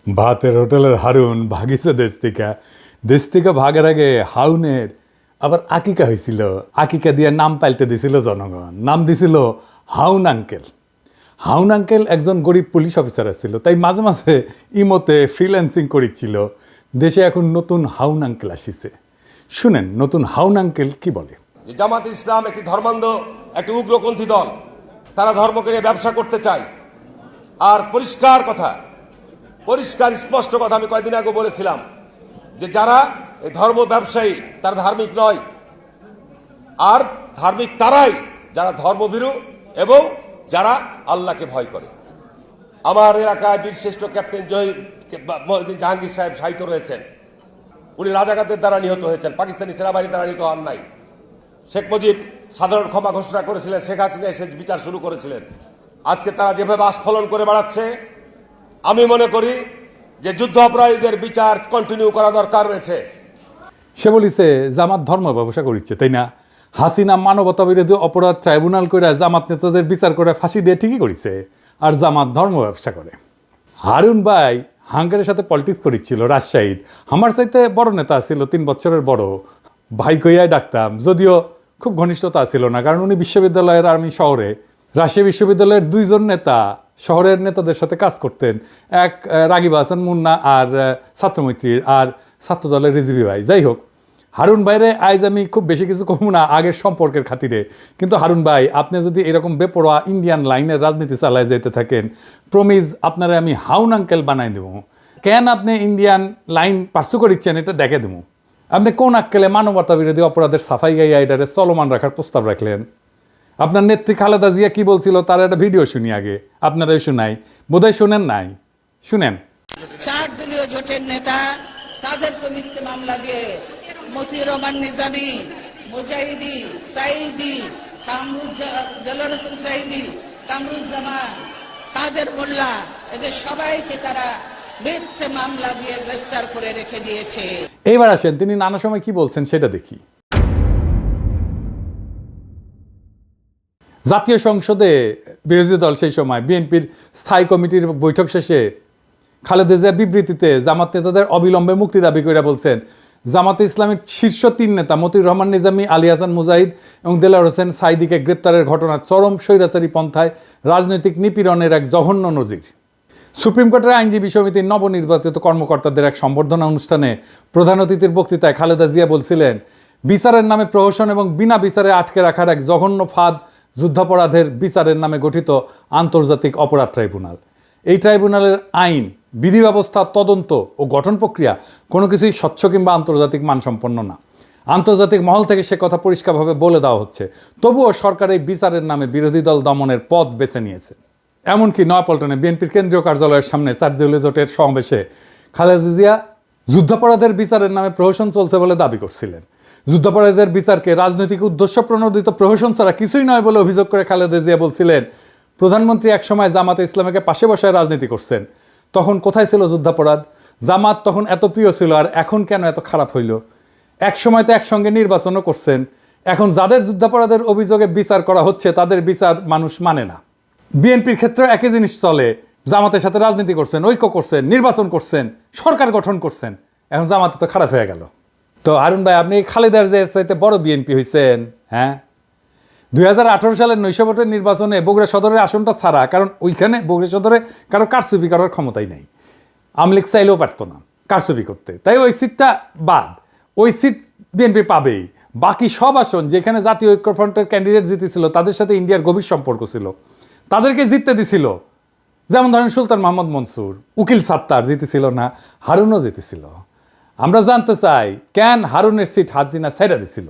ভাতের হোটেলের হারুন ভাগিছে দেশ থেকে ভাগের আগে হাউনের আবার আকিকা হয়েছিল। আকিকা দিয়ে নাম পাল্টে দিছিল জনগণ, নাম দিছিল হাউন আঙ্কেল। হাউন আঙ্কেল একজন গরিব পুলিশ অফিসার ছিল, তাই মাঝে মাঝে ইমোতে ফ্রিল্যান্সিং করেছিল। দেশে এখন নতুন হাউন আঙ্কেল আসিছে, শুনেন নতুন হাউন আঙ্কেল কি বলে। জামাত ইসলাম একটি ধর্মান্ধ, একটি উগ্রপন্থী দল। তারা ধর্মকে নিয়ে ব্যবসা করতে চায়। আর পরিষ্কার স্পষ্ট কথা আমি কয়েকদিন আগে বলেছিলাম যে যারা এই ধর্ম ব্যবসায়ী তারা ধার্মিক নয়। আর ধার্মিক তারাই যারা ধর্মভীরু এবং যারা আল্লাহকে ভয় করে। আমার এলাকায় বীরশ্রেষ্ঠ ক্যাপ্টেন মহিউদ্দিন জাহাঙ্গীর সাহেব শায়িত রয়েছেন। উনি রাজাকারদের দ্বারা নিহত হয়েছেন, পাকিস্তানি সেনাবাহিনী দ্বারা নিহত হন নাই। শেখ মুজিব সাধারণ ক্ষমা ঘোষণা করেছিলেন, শেখ হাসিনা এসে বিচার শুরু করেছিলেন। আজকে তারা যেভাবে আস্ফলন করে বেড়াচ্ছে, আমি মনে করি যে যুদ্ধ অপরাধীদের বিচার কন্টিনিউ করা দরকার রয়েছে। সে বলিছে জামাত ধর্ম ব্যবসা করিচ্ছে, তাই না? হাসিনা মানবতা বিরোধী অপরাধ ট্রাইব্যুনাল করে জামাত নেতাদের বিচার করে ফাঁসি দিয়ে ঠিকই করেছে, আর জামাত ধর্ম ব্যবসা করে। হারুন ভাই হাঙ্গারের সাথে পলিটিক্স করিচ্ছিল রাজশাহীর। আমার চাইতে বড় নেতা ছিল, 3 বছরের বড়। ভাই কইয়াই ডাকতাম, যদিও খুব ঘনিষ্ঠতা ছিল না, কারণ উনি বিশ্ববিদ্যালয়ের আমি শহরে রাজশাহী বিশ্ববিদ্যালয়ের 2 জন নেতা শহরের নেতাদের সাথে কাজ করতেন। এক রাগিব হাসান মুন্না আর ছাত্রমৈত্রীর, আর ছাত্রদলের রিজভি ভাই। যাই হোক, হারুন ভাইরে আজ আমি খুব বেশি কিছু কমু না আগের সম্পর্কের খাতিরে। কিন্তু হারুন ভাই, আপনি যদি এরকম বেপরোয়া ইন্ডিয়ান লাইনের রাজনীতি চালায় যেতে থাকেন, প্রমিজ আপনারা আমি হাউন আঙ্কেল বানাই দেবো। কেন আপনি ইন্ডিয়ান লাইন পার্সু করিচ্ছেন এটা দেখে দেবো। আপনি কোন আক্কেলে মানবতা বিরোধী অপরাধের সাফাই গাইয়া এটারে চলমান রাখার প্রস্তাব রাখলেন? আপনার নেত্রী খালেদা জিয়া কি বলছিল তার একটা ভিডিও শুনি আগে, আপনারাই শুনাই, বোধহয় শুনেন নাই, শুনেন। 4 দলীয় জোটের নেতা তাদেরকে মিথ্যে মামলা দিয়ে মতিউর রহমান নিজামী, মুজাহিদি, সাইদি, দেলোয়ার হোসেন সাইদি, কামরুজ্জামান, কাদের মোল্লা, এদের সবাইকে তারা মিথ্যে মামলা দিয়ে গ্রেফতার করে রেখে দিয়েছে। এইবার আসেন তিনি নানা সময় কি বলছেন সেটা দেখি। জাতীয় সংসদে বিরোধী দল সেই সময় বিএনপির স্থায়ী কমিটির বৈঠক শেষে খালেদা জিয়া বিবৃতিতে জামাত নেতাদের অবিলম্বে মুক্তি দাবি করে বলছেন, জামাতে ইসলামের শীর্ষ 3 নেতা মতিউর রহমান নিজামী, আলী হাসান মুজাহিদ এবং দেলোয়ার হোসেন সাইদিকে গ্রেপ্তারের ঘটনা চরম স্বৈরাচারী পন্থায় রাজনৈতিক নিপীড়নের এক জঘন্য নজির। সুপ্রিম কোর্টের আইনজীবী সমিতির নবনির্বাচিত কর্মকর্তাদের এক সম্বর্ধনা অনুষ্ঠানে প্রধান অতিথির বক্তৃতায় খালেদা জিয়া বলছিলেন, বিচারের নামে প্রহসন এবং বিনা বিচারে আটকে রাখার এক জঘন্য ফাঁদ যুদ্ধাপরাধের বিচারের নামে গঠিত আন্তর্জাতিক অপরাধ ট্রাইব্যুনাল। এই ট্রাইব্যুনালের আইন, বিধি ব্যবস্থা, তদন্ত ও গঠন প্রক্রিয়া কোনো কিছুই স্বচ্ছ কিংবা আন্তর্জাতিক মানসম্পন্ন না। আন্তর্জাতিক মহল থেকে সে কথা পরিষ্কারভাবে বলে দেওয়া হচ্ছে, তবুও সরকার এই বিচারের নামে বিরোধী দল দমনের পথ বেছে নিয়েছে। এমনকি নয়াপল্টনে বিএনপির কেন্দ্রীয় কার্যালয়ের সামনে 4 দলীয় জোটের সমাবেশে খালেদা জিয়া যুদ্ধাপরাধের বিচারের নামে প্রহসন চলছে বলে দাবি করছিলেন। যুদ্ধাপরাধীদের বিচারকে রাজনৈতিক উদ্দেশ্য প্রণোদিত প্রহসন ছাড়া কিছুই নয় বলে অভিযোগ করে খালেদা জিয়া বলছিলেন, প্রধানমন্ত্রী একসময় জামাতে ইসলামীকে পাশে বসায় রাজনীতি করছেন, তখন কোথায় ছিল যুদ্ধাপরাধ? জামাত তখন এত প্রিয় ছিল, আর এখন কেন এত খারাপ হইল? এক সময় তো একসঙ্গে নির্বাচনও করছেন। এখন যাদের যুদ্ধাপরাধের অভিযোগে বিচার করা হচ্ছে তাদের বিচার মানুষ মানে না। বিএনপির ক্ষেত্রে একই জিনিস চলে, জামাতের সাথে রাজনীতি করছেন, ঐক্য করছেন, নির্বাচন করছেন, সরকার গঠন করছেন, এখন জামাতে তো খারাপ হয়ে গেল। তো হারুন ভাই, আপনি খালেদার যে চাইতে বড় বিএনপি হয়েছেন। হ্যাঁ, 2018 সালের নৈশ ভোটের নির্বাচনে বগুড়া সদরের আসনটা ছাড়া, কারণ ওইখানে বগুড়া সদরে কারো কারচুপি করার ক্ষমতাই নেই, আওয়ামী লীগ চাইলেও পারতো না কারচুপি করতে, তাই ওই সিটটা বাদ। ওই সিট বিএনপি পাবেই। বাকি সব আসন যেখানে জাতীয় ঐক্যফ্রন্টের ক্যান্ডিডেট জিতেছিল, তাদের সাথে ইন্ডিয়ার গভীর সম্পর্ক ছিল, তাদেরকে জিততে দিছিল। যেমন ধরেন সুলতান মোহাম্মদ মনসুর, উকিল সাত্তার জিতেছিল না, হারুনও জিতেছিল। আমরা জানতে চাই কেন হারুনের সিট হাসিনা ছেড়ে দিছিল।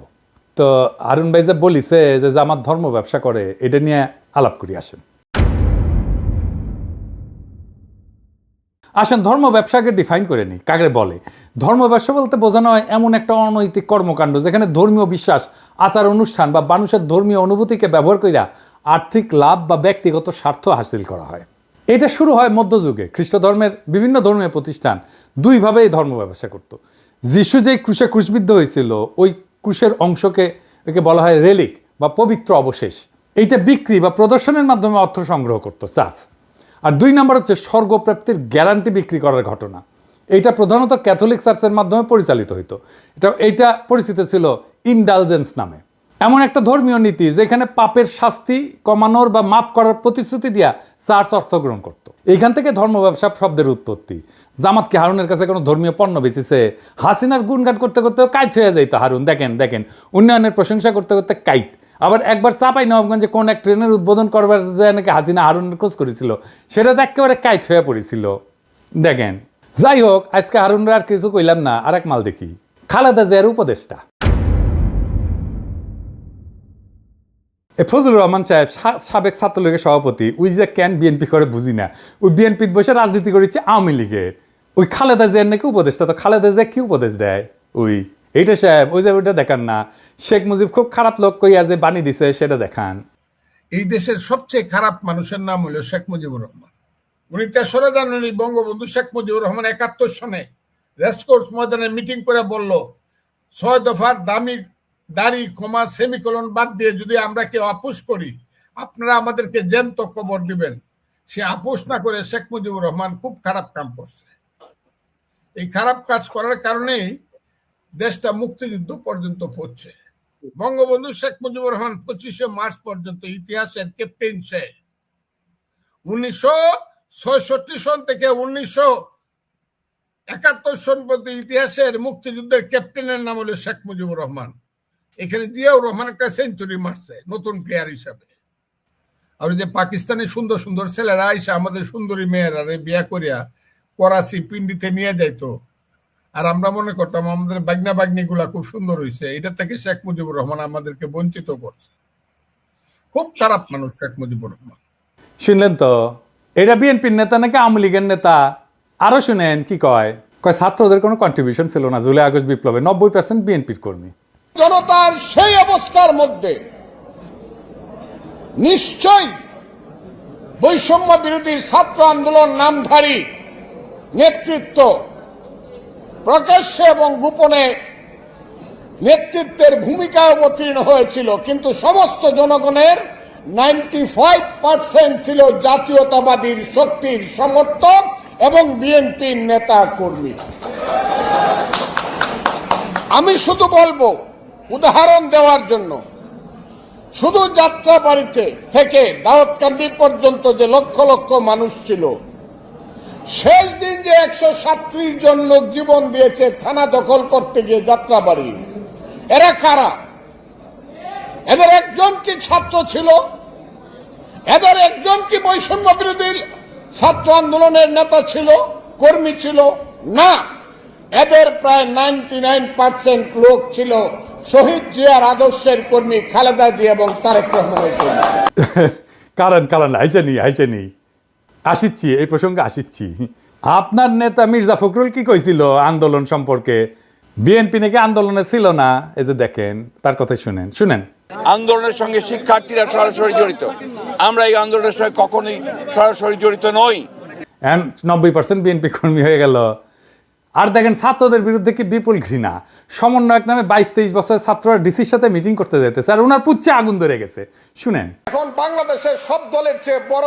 তো হারুন ভাই যে বলিছে যে জামাত ধর্ম ব্যবসা করে, এটা নিয়ে আলাপ করি। আসেন ধর্ম ব্যবসাকে ডিফাইন করে নিই, কাকে বলে। ধর্ম ব্যবসা বলতে বোঝানো হয় এমন একটা অনৈতিক কর্মকাণ্ড যেখানে ধর্মীয় বিশ্বাস, আচার অনুষ্ঠান বা মানুষের ধর্মীয় অনুভূতিকে ব্যবহার কইরা আর্থিক লাভ বা ব্যক্তিগত স্বার্থ হাসিল করা হয়। এটা শুরু হয় মধ্যযুগে। খ্রিস্ট ধর্মের বিভিন্ন ধর্মীয় প্রতিষ্ঠান 2 ভাবে এই ধর্ম ব্যবসা করত। যিশু যেই ক্রুশে ক্রুশবিদ্ধ হয়েছিল, ওই ক্রুশের অংশকে একে বলা হয় রেলিক বা পবিত্র অবশেষ। এইটা বিক্রি বা প্রদর্শনের মাধ্যমে অর্থ সংগ্রহ করত চার্চ। আর 2 নম্বর হচ্ছে স্বর্গপ্রাপ্তির গ্যারান্টি বিক্রি করার ঘটনা। এইটা প্রধানত ক্যাথলিক চার্চের মাধ্যমে পরিচালিত হইতো। এইটা পরিচিত ছিল ইনডালজেন্স নামে। এমন একটা ধর্মীয় নীতি যেখানে পাপের শাস্তি কমানোর বা মাফ করার প্রতিশ্রুতি দিয়া চার্চ অর্থ গ্রহণ করতো। এইখান থেকে ধর্ম ব্যবসা শব্দের উৎপত্তি। জামাত কি হারুনের কাছে কোনো ধর্মীয় পণ্য বেচেছে? হাসিনার গুণগান করতে করতে কাইট হয়ে যাইত হারুন। দেখেন উন্নয়নের প্রশংসা করতে করতে কাইট। আবার একবার চাঁপাইনবাবগঞ্জে কোন এক ট্রেনের উদ্বোধন করবার যায় নাকি হাসিনা হারুনের খোঁজ করেছিল, সেটা তো একেবারে কাইট হয়ে পড়েছিল। দেখেন, যাই হোক, আজকে হারুনরা আর কিছু কইলাম না, আর এক মাল দেখি। খালেদা জিয়ার উপদেষ্টা ফজলুর রহমান সাহেব, সাবেক ছাত্রলীগের সভাপতি, ওই যে কেন বিএনপি করে বুঝি না, ওই বিএনপির বসে রাজনীতি করেছে আওয়ামী লীগের। ওই খালেদা জিয়ার নাকি উপদেষ্টা, তো খালেদা জিয়া কি উপদেশ দেয়? এইটা সাহেব, ওই যে ওইটা দেখান না, শেখ মুজিব খুব খারাপ লোক কইয়া যে বাণী দিছে সেটা দেখান। এই দেশের সবচেয়ে খারাপ মানুষের নাম হলো শেখ মুজিবুর রহমান। 3রা জানুয়ারি বঙ্গবন্ধু শেখ মুজিবুর রহমান 71 সনে রেসকোর্স ময়দানে মিটিং করে বলল, 6 দফার দাড়ি ক্ষমা সেমিকোলন বাদ দিয়ে যদি আমরা কেউ আপোষ করি, আপনারা আমাদেরকে জ্যান্ত কবর দিবেন। সে আপোষ না করে শেখ মুজিবুর রহমান খুব খারাপ কাম করছে। এই খারাপ কাজ করার কারণেই দেশটা মুক্তিযুদ্ধ পর্যন্ত পড়ছে। বঙ্গবন্ধু শেখ মুজিবুর রহমান 25শে মার্চ পর্যন্ত ইতিহাসের ক্যাপ্টেন সে। 1966 সন থেকে 1971 সন পর্যন্ত ইতিহাসের মুক্তিযুদ্ধের ক্যাপ্টেনের নাম হলো শেখ মুজিবুর রহমান। এখানে জিয়াউর রহমান একটা সেঞ্চুরি মারছে নতুন প্লেয়ার হিসাবে। আর যে পাকিস্তানি সুন্দর সুন্দর ছেলেরা আইসা আমাদের সুন্দরী মেয়েরা বিয়া করিয়া করাচি পিন্ডিতে নিয়ে যাইতো, আর আমরা মনে করতাম আমাদের বাগনা বাগনি গুলা খুব সুন্দর হয়েছে। এটা থেকে শেখ মুজিবুর রহমান আমাদেরকে বঞ্চিত করছে। খুব খারাপ মানুষ শেখ মুজিবুর রহমান। শুনলেন তো, এটা বিএনপির নেতা নাকি আওয়ামী লীগের নেতা? আরো শুনেন কি কয় ছাত্রদের কোনো কন্ট্রিবিউশন ছিল না জুলাই আগস্ট বিপ্লবে, 90% বিএনপির কর্মী। জনতার সেই অবস্থার মধ্যে নিশ্চয়ই বৈষম্য বিরোধী ছাত্র আন্দোলন নামধারী নেতৃত্ব প্রকাশ্যে এবং গোপনে নেতৃত্বের ভূমিকা অবতীর্ণ হয়েছিল, কিন্তু সমস্ত জনগণের 95% ছিল জাতীয়তাবাদীর শক্তির সমর্থক এবং বিএনপির নেতা কর্মী। আমি শুধু বলবো, উদাহরণ দেওয়ার জন্য, শুধু যাত্রাবাড়িতে থেকে দাউদকান্দি পর্যন্ত যে লক্ষ লক্ষ মানুষ ছিল, শেষ দিন যে 137 জন লোক জীবন দিয়েছে থানা দখল করতে গিয়ে যাত্রাবাড়ি, এরা কারা? এদের একজন কি ছাত্র ছিল? এদের একজন কি বৈষম্য বিরোধী ছাত্র আন্দোলনের নেতা ছিল, কর্মী ছিল? না, এদের প্রায় 99% লোক ছিল শহীদ জিয়ার আদর্শের কর্মী, খালেদা জিয়া এবং তারেক রহমানের কর্মী। কারণ হাইসানি আসিচ্ছি, এই প্রসঙ্গে আসিচ্ছি। আপনার নেতা মির্জা ফখরুল কি কইছিল আন্দোলন সম্পর্কে? বিএনপি নাকি আন্দোলনে ছিল না। এই যে দেখেন, তার কথা শুনেন। আন্দোলনের সঙ্গে শিক্ষার্থীরা সরাসরি জড়িত, আমরা এই আন্দোলনের সঙ্গে কখনোই সরাসরি জড়িত নই। 90% বিএনপি কর্মী হয়ে গেল। আর দেখেন, ছাত্রদের বিরুদ্ধে কি বিপুল ঘৃণা। সমন্বয়ক নামে 22-23 বছরের ছাত্ররা ডিসির সাথে মিটিং করতে যেতেছে, আর ওনার পুচ্ছে আগুন ধরে গেছে। শুনেন, এখন বাংলাদেশের সব দলের চেয়ে বড়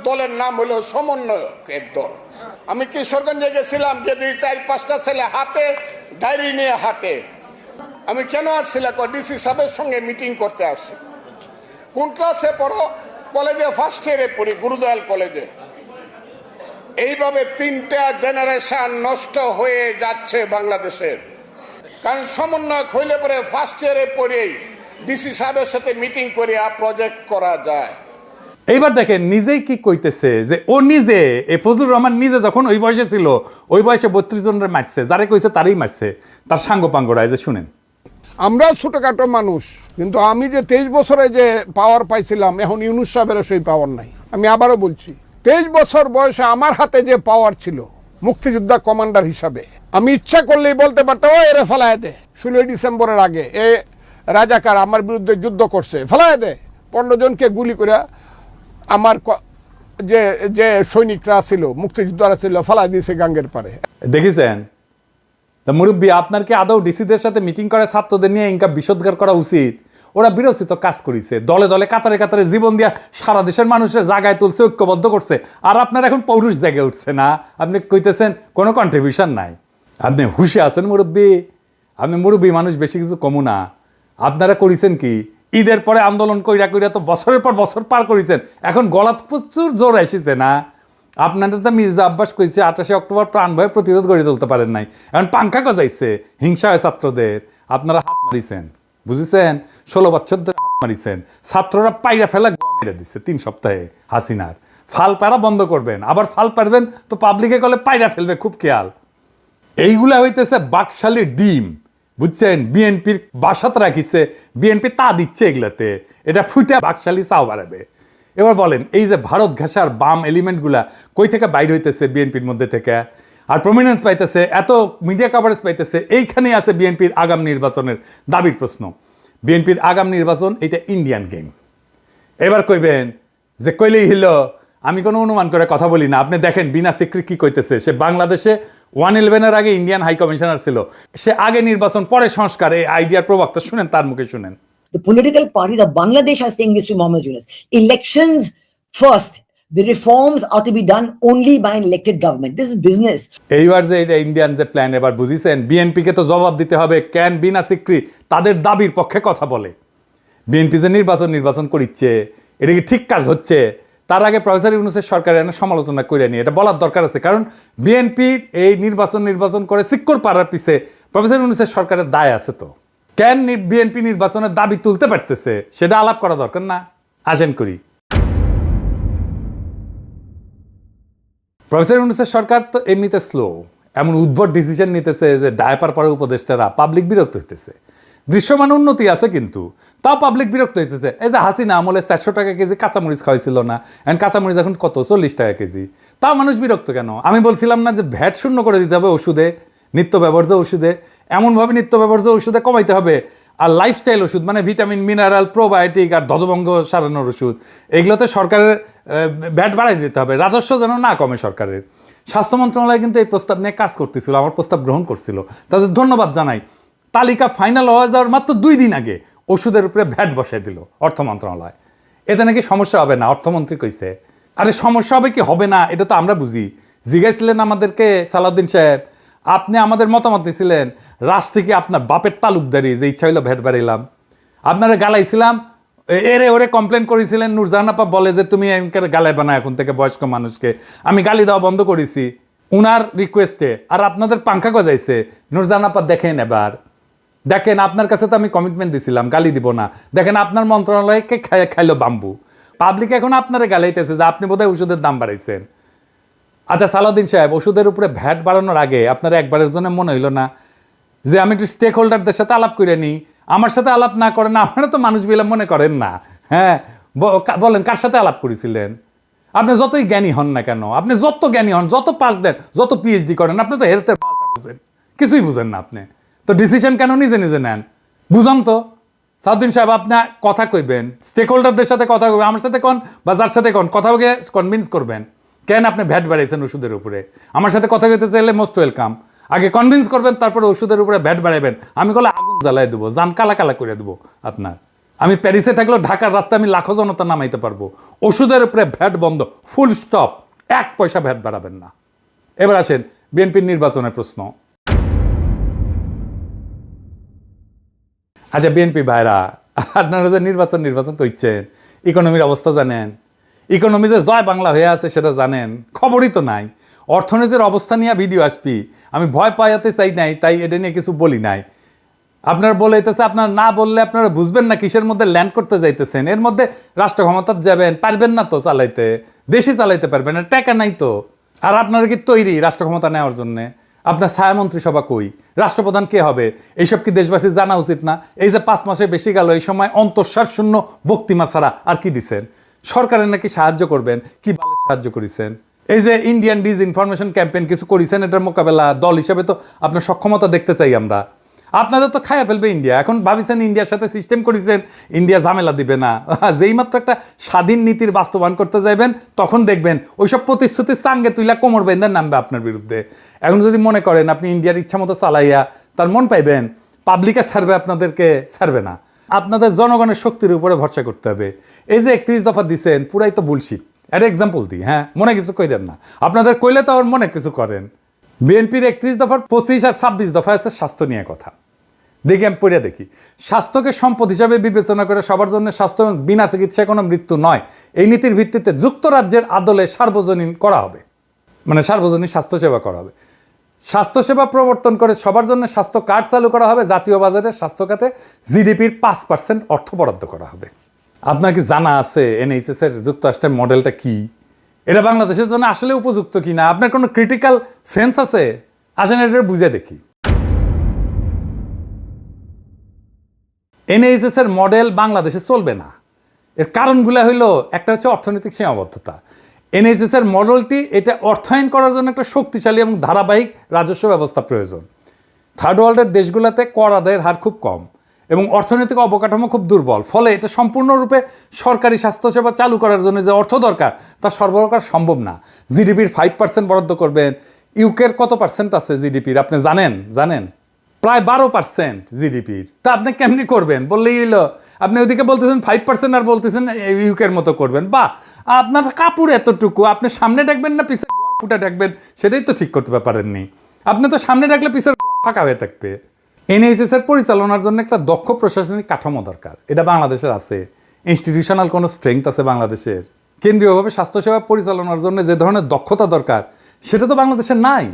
দলের নাম হলো সমন্বয়কের দল। আমি কিশোরগঞ্জে গেছিলাম, যদি 4-5টা ছেলে হাতে ডায়েরি নিয়ে হাঁটে। আমি কেন আসছিলাম? ডিসি সাহেবের সঙ্গে মিটিং করতে আসছি। কোন ক্লাসে পড়ো? কলেজে ফার্স্ট ইয়ারে পড়ি, গুরুদয়াল কলেজে। এইভাবে 3টা জেনারেশন নষ্ট হয়ে যাচ্ছে বাংলাদেশের। কারণ সমন্বয়ক হইলে পরে ফার্স্ট ইয়ারে পড়েই ডিসি সাহেবের সাথে মিটিং করে প্রজেক্ট করা যায়। এইবার দেখেন নিজেই কি কইতেছে, যে ও নিজে, এই ফজলুর রহমান নিজে যখন ওই বয়সে ছিল, ওই বয়সে 32 জনের মারছে, যারে কইছে তারই মারছে, তার সাঙ্গপাঙ্গরা। এই যে শুনেন, আমরা ছোটখাটো মানুষ, কিন্তু আমি যে 23 বছরে যে পাওয়ার পাইছিলাম, এখন ইউনূস সাহেবের সেই পাওয়ার নাই। আমি আবারও বলছি, 23 বছর বয়সে আমার হাতে যে পাওয়ার ছিল মুক্তিযোদ্ধা কমান্ডার হিসাবে, আমি ইচ্ছা করলেই বলতে পারতাম, ও এরে ফেলায় দে। 16 ডিসেম্বরের আগে এ রাজাকার আমার বিরুদ্ধে যুদ্ধ করছে, ফেলায় দে। 15 জনকে গুলি করে আমার যে সৈনিকরা ছিল, মুক্তিযোদ্ধারা ছিল, ফেলায় দিয়েছে গাঙ্গের পারে। দেখেছেন? তা মুরব্বী, আপনার কি আদৌ ডিসিদের সাথে মিটিং করে ছাত্রদের নিয়ে ইনকা বিষোদ্গার করা উচিত? ওরা বিরোচিত কাজ করেছে, দলে দলে কাতারে কাতারে জীবন দিয়া সারা দেশের মানুষের জায়গায় তুলছে, ঐক্যবদ্ধ করছে। আর আপনার এখন পৌরুষ জায়গায় উঠছে না, আপনি কইতেছেন কোনো কন্ট্রিবিউশন নাই। আপনি হুশে আছেন মুরব্বী, আপনি মুরব্বী মানুষ, বেশি কিছু কমু না। আপনারা করেছেন কি, ঈদের পরে আন্দোলন কইরা কইরা তো বছরের পর বছর পার করেছেন, এখন গলাত প্রচুর জোর এসেছে না? আপনাদের তো মির্জা আব্বাস কইছে 28 অক্টোবর প্রাণ ভয়ে প্রতিরোধ গড়ে তুলতে পারেন নাই, এখন পাঙ্খা গজাইছে, হিংসা হয় ছাত্রদের, আপনারা হাত মারিছেন, বুঝেছেন? 16 বছর ধরে হাত মারিছেন, ছাত্ররা পাইরা ফেলা মেরে দিচ্ছে 3 সপ্তাহে হাসিনার। ফাল পারা বন্ধ করবেন, আবার ফাল পারবেন তো পাবলিকে কলে পাইরা ফেলবে, খুব খেয়াল। এইগুলা হইতেছে বাকশালী ডিম, বুঝছেন? বিএনপির বাসাত রাখিছে, বিএনপি তা দিচ্ছে এগুলাতে, এটা ফুটা বাকশালী চাও বাড়াবে। এবার বলেন, এই যে ভারত ঘেঁষার বাম এলিমেন্টগুলা কই থেকে বাইর হইতেছে বিএনপির মধ্যে থেকে, আর প্রমিনেন্স পাইতেছে, এত মিডিয়া কভারেজ পাইতেছে, এইখানেই আছে বিএনপির আগাম নির্বাচনের দাবির প্রশ্ন। বিএনপির আগাম নির্বাচন এটা ইন্ডিয়ান গেম। এবার কইবেন যে কইলেই হিল, আমি কোনো অনুমান করে কথা বলি না। আপনি দেখেন বিনা সিক্রি কি কইতেছে, সে বাংলাদেশে 111-এর আগে ইন্ডিয়ান হাই কমিশনার ছিল, সে আগে নির্বাচন পরে সংস্কার, এই আইডিয়ার প্রবক্তা, শুনেন তার মুখে শুনেন। The political parties of Bangladesh are saying this to Mohammed Yunus. Elections first. The reforms are to be done only by an elected government. This is business. এইবার যে এটা ইন্ডিয়ান যে প্ল্যান, এবার বুঝিছেন? বিএনপিকে তো জবাব দিতে হবে, কেন বিনা সিক্রি তাদের দাবির পক্ষে কথা বলে। বিএনপি যে নির্বাচন করিচ্ছে, এটা কি ঠিক কাজ হচ্ছে? তার আগে প্রফেসর ইউনূসের সরকারের সমালোচনা করে নিয়ে এটা বলার দরকার আছে, কারণ বিএনপির এই নির্বাচন করে সিক্কর পাড়ার পিছে প্রফেসর ইউনূসের সরকারের দায় আছে। তো কেন বিএনপি নির্বাচনের দাবি তুলতে পারতেছে সেটা আলাপ করা দরকার না? আসেন করি। প্রফেসর ইউনূসের সরকার তো এমনিতে স্লো, এমন উদ্ভট ডিসিশন নিতেছে যে ডায়াপার পরে উপদেষ্টারা, পাবলিক বিরক্ত হইতেছে। দৃশ্যমান উন্নতি আছে কিন্তু তাও পাবলিক বিরক্ত হইতেছে। এই যে হাসিনা আমলে 400 টাকা কেজি কাঁচামরিচ খাওয়াইছিল না, এখন কাঁচামরিচ এখন কত, 40 টাকা কেজি, তাও মানুষ বিরক্ত কেন? আমি বলছিলাম না যে ভ্যাট শূন্য করে দিতে হবে ওষুধে, নিত্য ব্যবহার্য ওষুধে, এমনভাবে নিত্য ব্যবহার্য ওষুধে কমাইতে হবে। আর লাইফস্টাইল ওষুধ মানে ভিটামিন, মিনারেল, প্রোবায়োটিক আর ধ্বজভঙ্গ সারানোর ওষুধ, এগুলোতে সরকারের ভ্যাট বাড়াই দিতে হবে, রাজস্ব যেন না কমে সরকারের। স্বাস্থ্য মন্ত্রণালয় কিন্তু এই প্রস্তাব নিয়ে কাজ করতেছিল, আমার প্রস্তাব গ্রহণ করছিল, তাদের ধন্যবাদ জানাই। তালিকা ফাইনাল হয়ে যাওয়ার মাত্র 2 দিন আগে ওষুধের উপরে ভ্যাট বসাই দিল অর্থ মন্ত্রণালয়। এতে নাকি সমস্যা হবে না, অর্থমন্ত্রী কইছে। আরে সমস্যা হবে কি হবে না এটা তো আমরা বুঝি। জিজ্ঞাসিলেন আমাদেরকে সালাউদ্দিন সাহেব, আপনি আমাদের মতামত দিয়েছিলেন, রাষ্ট্রে কি আপনার বাপের তালুকদারি যে ইচ্ছা হইলো ভ্যাট বাড়াইলাম? আপনারা গালাইছিলাম, এরে ওরে কমপ্লেন করেছিলেন। নূরজাহান আপা বলে যে তুমি গালাইবা না এখন থেকে বয়স্ক মানুষকে, আমি গালি দেওয়া বন্ধ করেছি উনার রিকোয়েস্টে, আর আপনাদের পাঙ্খা গজাইছে। নূরজাহান আপা দেখেন, এবার দেখেন, আপনার কাছে তো আমি কমিটমেন্ট দিছিলাম গালি দিব না, দেখেন আপনার মন্ত্রণালয়কে খাইলো বাম্বু। পাবলিক এখন আপনারা গালাইতেছে যে আপনি বোধহয় ওষুধের দাম বাড়াইছেন। আচ্ছা সালাউদ্দিন সাহেব, ওষুধের উপরে ভ্যাট বাড়ানোর আগে আপনারা একবারের জন্য মনে হইল না যে আমি একটু স্টেক হোল্ডারদের সাথে আলাপ করে নিই? আমার সাথে আলাপ না করেন, আপনারা তো মানুষ বিলা মনে করেন না। হ্যাঁ বলেন, কার সাথে আলাপ করেছিলেন? আপনি যতই জ্ঞানী হন না কেন, আপনি যত জ্ঞানী হন, যত পাস দেন, যত পিএইচডি করেন, আপনি তো হেলথের বুঝেন, কিছুই বুঝেন না। আপনি তো ডিসিশন কেন নিজে নিজে নেন? বুঝান তো সাউদ্দিন সাহেব, আপনি কথা কইবেন, স্টেক হোল্ডারদের সাথে কথা কইবেন, আমার সাথে কোন বা যার সাথে কোন কথা বলে কনভিন্স করবেন কেন আপনি ভ্যাট বাড়াইছেন ওষুধের উপরে। আমার সাথে কথা কইতে চাইলে মোস্ট ওয়েলকাম, আগে কনভিন্স করবেন, তারপরে ওষুধের উপরে ভ্যাট বাড়াইবেন। আমি কলে আগুন জ্বালাই দেবো, জান কালা কালা করে দেবো আপনার। আমি প্যারিসে থাকলেও ঢাকার রাস্তায় আমি লাখো জনতা নামাইতে পারবো। ওষুধের উপরে ভ্যাট বন্ধ, ফুল স্টপ, 1 পয়সা ভ্যাট বাড়াবেন না। এবার আসেন বিএনপির নির্বাচনের প্রশ্ন। আচ্ছা বিএনপি ভাইরা, আপনারা যে নির্বাচন করছেন, ইকোনমির অবস্থা জানেন? ইকোনমি যে জয় বাংলা হয়ে আছে সেটা জানেন? খবরই তো নাই। অর্থনীতির অবস্থা নিয়ে ভিডিও আসবি, আমি ভয় পাইতে চাই নাই, তাই এটা নিয়ে কিছু বলি নাই। আপনারা বলেছে, আপনারা না বললে আপনারা বুঝবেন না কিসের মধ্যে ল্যান্ড করতে যাইতেছেন। এর মধ্যে রাষ্ট্র ক্ষমতা যাবেন, পারবেন না তো চালাইতে, দেশে চালাইতে পারবেন না, টাকা নাই তো। আর আপনারা কি তৈরি রাষ্ট্র ক্ষমতা নেওয়ার জন্যে? আপনার ছায়ামন্ত্রী সভা কই? রাষ্ট্রপ্রধান কে হবে? এইসব কি দেশবাসীর জানা উচিত না? এই যে 5 মাসে বেশি গেল, এই সময় অন্তঃসার শূন্য বক্তিমা ছাড়া আর কি দিচ্ছেন? সরকারের নাকি সাহায্য করবেন, কি ভালো সাহায্য করেছেন? এই যে ইন্ডিয়ান ডিসইনফরমেশন ক্যাম্পেইন কিছু করেছেন, এটার মোকাবেলা দল হিসেবে তো আপনার সক্ষমতা দেখতে চাই আমরা। আপনাদের তো খাইয়া ফেলবে ইন্ডিয়া। এখন ভাবিছেন ইন্ডিয়ার সাথে সিস্টেম করেছেন, ইন্ডিয়া ঝামেলা দিবে না। যেই মাত্র একটা স্বাধীন নীতির বাস্তবায়ন করতে যাইবেন, তখন দেখবেন ওইসব প্রতিশ্রুতির চাঙ্গে তুইলা কোমর বেঁধে নামবে আপনার বিরুদ্ধে। এখন যদি মনে করেন আপনি ইন্ডিয়ার ইচ্ছা মতো চালাইয়া তার মন পাইবেন, পাবলিকে ছাড়বে, আপনাদেরকে ছাড়বে না। আপনাদের জনগণের শক্তির উপরে ভরসা করতে হবে। এই যে 31 দফা দিচ্ছেন পুরাই তো বুলশিট। একটা এক্সাম্পল দিই, হ্যাঁ, মনে কিছু কইরেন না, আপনাদের কইলে তো আবার মনে কিছু করেন। বিএনপির 31 দফার 25 আর 26 দফা আছে স্বাস্থ্য নিয়ে কথা। দেখি আমি পড়ে দেখি, স্বাস্থ্যকে সম্পদ হিসাবে বিবেচনা করে সবার জন্য স্বাস্থ্য এবং বিনা চিকিৎসায় কোনো মৃত্যু নয়, এই নীতির ভিত্তিতে যুক্তরাজ্যের আদলে সার্বজনীন করা হবে, মানে সার্বজনীন স্বাস্থ্যসেবা করা হবে। স্বাস্থ্যসেবা প্রবর্তন করে সবার জন্য স্বাস্থ্য কার্ড চালু করা হবে। জাতীয় বাজেটে স্বাস্থ্য খাতে জিডিপির 5% অর্থ বরাদ্দ করা হবে। আপনার কি জানা আছে এনএইচএস এর যুক্তরাষ্ট্রের মডেলটা কি? এটা বাংলাদেশের জন্য আসলে উপযুক্ত কিনা? আপনার কোনো ক্রিটিক্যাল সেন্স আছে? আসেন এটা বুঝে দেখি। এনএইচএস এর মডেল বাংলাদেশে চলবে না। এর কারণগুলো হইলো, একটা হচ্ছে অর্থনৈতিক সীমাবদ্ধতা। এনএইচএস এর মডেলটি এটা অর্থায়ন করার জন্য একটা শক্তিশালী এবং ধারাবাহিক রাজস্ব ব্যবস্থা প্রয়োজন। থার্ড ওয়ার্ল্ডের দেশগুলোতে কর আদায়ের হার খুব কম এবং অর্থনৈতিক অবকাঠামো খুব দুর্বল, ফলে এটা সম্পূর্ণরূপে সরকারি স্বাস্থ্যসেবা চালু করার জন্য যে অর্থ দরকার তা সরবরাহ করা সম্ভব না। জিডিপির 5% বরাদ্দ করবেন। ইউকের কত পার্সেন্ট আছে জিডিপির আপনি জানেন? প্রায় 12% জিডিপির। তা আপনি কেমনি করবেন? বললেই হইলো। আপনি ওইদিকে বলতেছেন 5% আর বলতেছেন ইউকের মতো করবেন। বা আপনার কাপড় এতটুকু, আপনি সামনে ডাকবেন না পিছনে ফুটা ডাকবেন, সেটাই তো ঠিক করতে পারেননি। আপনি তো সামনে ডাকলে পিছের ফাঁকা হয়ে থাকবে। এনএইচএস এর পরিচালনার জন্য একটা দক্ষ প্রশাসনিক কাঠামো দরকার। এটা বাংলাদেশের আছে। ইনস্টিটিউশনাল কোনো স্ট্রেংথ আছে বাংলাদেশের? কেন্দ্রীয়ভাবে স্বাস্থ্যসেবা পরিচালনার জন্য যে ধরনের দক্ষতা দরকার সেটা তো বাংলাদেশের নাই।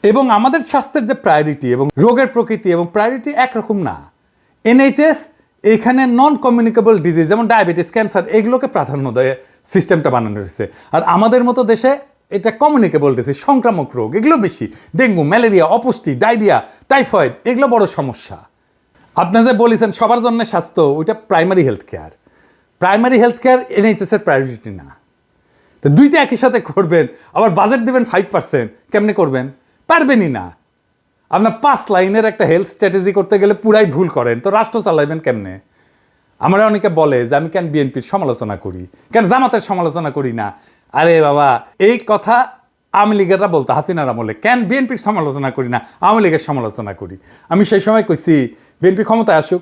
এবং আমাদের স্বাস্থ্যের যে প্রায়োরিটি এবং রোগের প্রকৃতি এবং প্রায়োরিটি একরকম না। এনএইচএস এখানে নন কমিউনিকেবল ডিজিজ যেমন ডায়াবেটিস, ক্যান্সার, এগুলোকে প্রাধান্য দেয় সিস্টেমটা বানানো হয়েছে। আর আমাদের মতো দেশে এটা কমিউনিকেবল ডিজিজ, সংক্রামক রোগ, এগুলো বেশি। ডেঙ্গু, ম্যালেরিয়া, অপুষ্টি, ডায়রিয়া, টাইফয়েড, এগুলো বড় সমস্যা। আপনি যে বলেছেন সবার জন্য স্বাস্থ্য, ওইটা primary health care. Primary health care NHS এর প্রায়োরিটি না। তো দুইটা একই সাথে করবেন, আবার বাজেট দেবেন 5%, কেমনে করবেন? পারবেনই না। আপনার 5 লাইনের একটা হেলথ স্ট্র্যাটেজি করতে গেলে পুরাই ভুল করেন, তো রাষ্ট্র চালাইবেন কেমনে? আমরা অনেকে বলে যে আমি কেন বিএনপির সমালোচনা করি, কেন জামাতের সমালোচনা করি না। আরে বাবা, এই কথা আওয়ামী লীগেররা বলতো হাসিনার আমলে, কেন বিএনপির সমালোচনা করি না, আওয়ামী লীগের সমালোচনা করি। আমি সেই সময় কইছি বিএনপি ক্ষমতায় আসুক,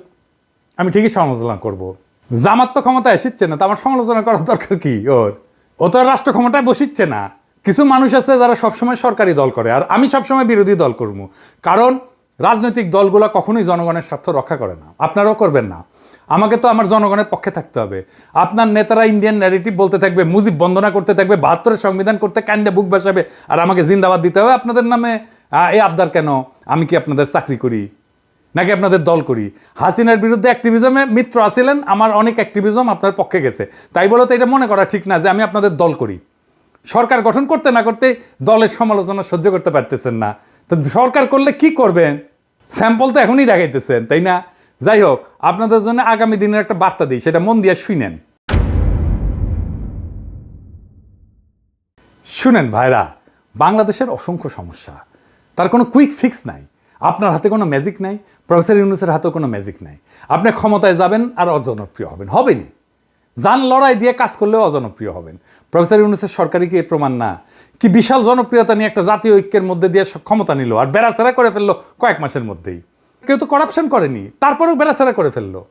আমি ঠিকই সমালোচনা করব। জামাত তো ক্ষমতায় আসিচ্ছে না, তো আমার সমালোচনা করার দরকার কি ওর? ও তো রাষ্ট্র ক্ষমতায় বসিচ্ছে না। কিছু মানুষ আছে যারা সবসময় সরকারি দল করে, আর আমি সবসময় বিরোধী দল করবো। কারণ রাজনৈতিক দলগুলো কখনোই জনগণের স্বার্থ রক্ষা করে না, আপনারাও করবেন না। আমাকে তো আমার জনগণের পক্ষে থাকতে হবে। আপনার নেতারা ইন্ডিয়ান ন্যারেটিভ বলতে থাকবে, মুজিব বন্দনা করতে থাকবে, 72-এর সংবিধান করতে কান্দে বুক বাসাবে, আর আমাকে জিন্দাবাদ দিতে হবে আপনাদের নামে। এই আবদার কেন? আমি কি আপনাদের চাকরি করি নাকি আপনাদের দল করি? হাসিনার বিরুদ্ধে অ্যাক্টিভিজমে মিত্র আছিলেন, আমার অনেক অ্যাক্টিভিজম আপনার পক্ষে গেছে, তাই বলে তো এটা মনে করা ঠিক না যে আমি আপনাদের দল করি। সরকার গঠন করতে না করতে দলের সমালোচনা সহ্য করতে পারতেছেন না, তো সরকার করলে কি করবেন? স্যাম্পল তো এখনই দেখাইতেছেন, তাই না? যাই হোক, আপনাদের জন্য আগামী দিনের একটা বার্তা দিই, সেটা মন দিয়ে শুনেন ভাইরা। বাংলাদেশের অসংখ্য সমস্যা, তার কোনো কুইক ফিক্স নাই। আপনার হাতে কোনো ম্যাজিক নাই, প্রফেসর ইউনূসের হাতেও কোনো ম্যাজিক নাই। আপনি ক্ষমতায় যাবেন আর অজনপ্রিয় হবেনই। জান লড়াই দিয়ে কাজ করলেও অজনপ্রিয় হবেন। প্রফেসর ইউনূসের সরকারি কি প্রমাণ না? কি বিশাল জনপ্রিয়তা নিয়ে একটা জাতীয় ঐক্যের মধ্যে দিয়ে ক্ষমতা নিল, আর বেড়াচেরা করে ফেললো কয়েক মাসের মধ্যেই। কেউ তো করাপশন করেনি, তারপরেও বেড়াচেরা করে ফেললো।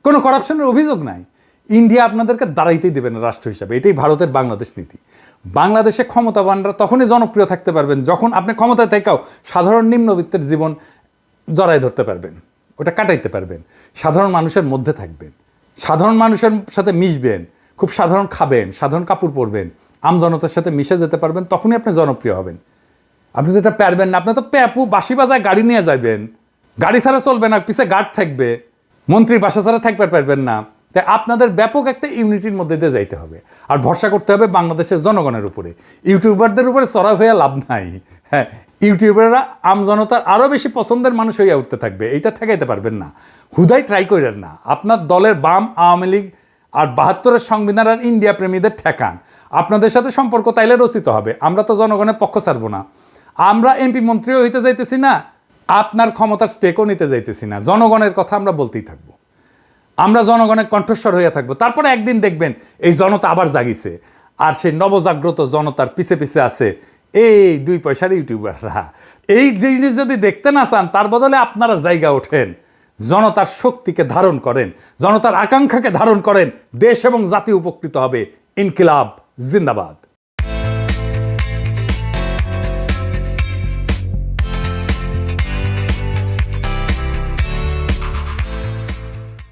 কোনো করাপশনের অভিযোগ নাই। ইন্ডিয়া আপনাদেরকে দাঁড়াইতেই দেবে না রাষ্ট্র হিসাবে, এটাই ভারতের বাংলাদেশ নীতি। বাংলাদেশে ক্ষমতাবানরা তখনই জনপ্রিয় থাকতে পারবেন যখন আপনি ক্ষমতায় থেকেও সাধারণ নিম্নবিত্তের জীবন জড়াই ধরতে পারবেন, ওটা কাটাইতে পারবেন, সাধারণ মানুষের মধ্যে থাকবেন, সাধারণ মানুষের সাথে মিশবেন, খুব সাধারণ খাবেন, সাধারণ কাপড় পরবেন, আমজনতার সাথে মিশে যেতে পারবেন, তখনই আপনি জনপ্রিয় হবেন। আপনি তো এটা পারবেন না, আপনি তো প্যাপু বাঁশি বাজায় গাড়ি নিয়ে যাবেন, গাড়ি ছাড়া চলবে না, পিছে গার্ড থাকবে, মন্ত্রীর বাসা ছাড়া থাকতে পারবেন না। তাই আপনাদের ব্যাপক একটা ইউনিটির মধ্যে দিয়ে যাইতে হবে, আর ভরসা করতে হবে বাংলাদেশের জনগণের উপরে। ইউটিউবারদের উপরে চড়া হয়ে লাভ নাই। হ্যাঁ, ইউটিউবাররা আমজনতার আরও বেশি পছন্দের মানুষ হইয়া উঠতে থাকবে, এইটা ঠেকাইতে পারবেন না। হুদাই ট্রাই করেন না। আপনার দলের বাম, আওয়ামী লীগ আর 72-এর সংবিধান আর ইন্ডিয়া প্রেমীদের ঠেকান। আপনাদের সাথে সম্পর্ক তাইলে রচিত হবে। আমরা তো জনগণের পক্ষ ছাড়বো না। আমরা এমপি মন্ত্রীও হইতে যাইতেছি না, আপনার ক্ষমতার স্টেকও নিতে যাইতেছি না। জনগণের কথা আমরা বলতেই থাকবো, আমরা জনগণের কণ্ঠস্বর হইয়া থাকবো। তারপরে একদিন দেখবেন এই জনতা আবার জাগিছে, আর সেই নবজাগ্রত জনতার পিছে পিছে আছে এই 2 পয়সার ইউটিউবাররা। এই জিনিস যদি দেখতে না চান, তার বদলে আপনারা জায়গা ওঠেন, জনতার শক্তিকে ধারণ করেন, জনতার আকাঙ্ক্ষাকে ধারণ করেন, দেশ এবং জাতি উপকৃত হবে। ইনকিলাব জিন্দাবাদ।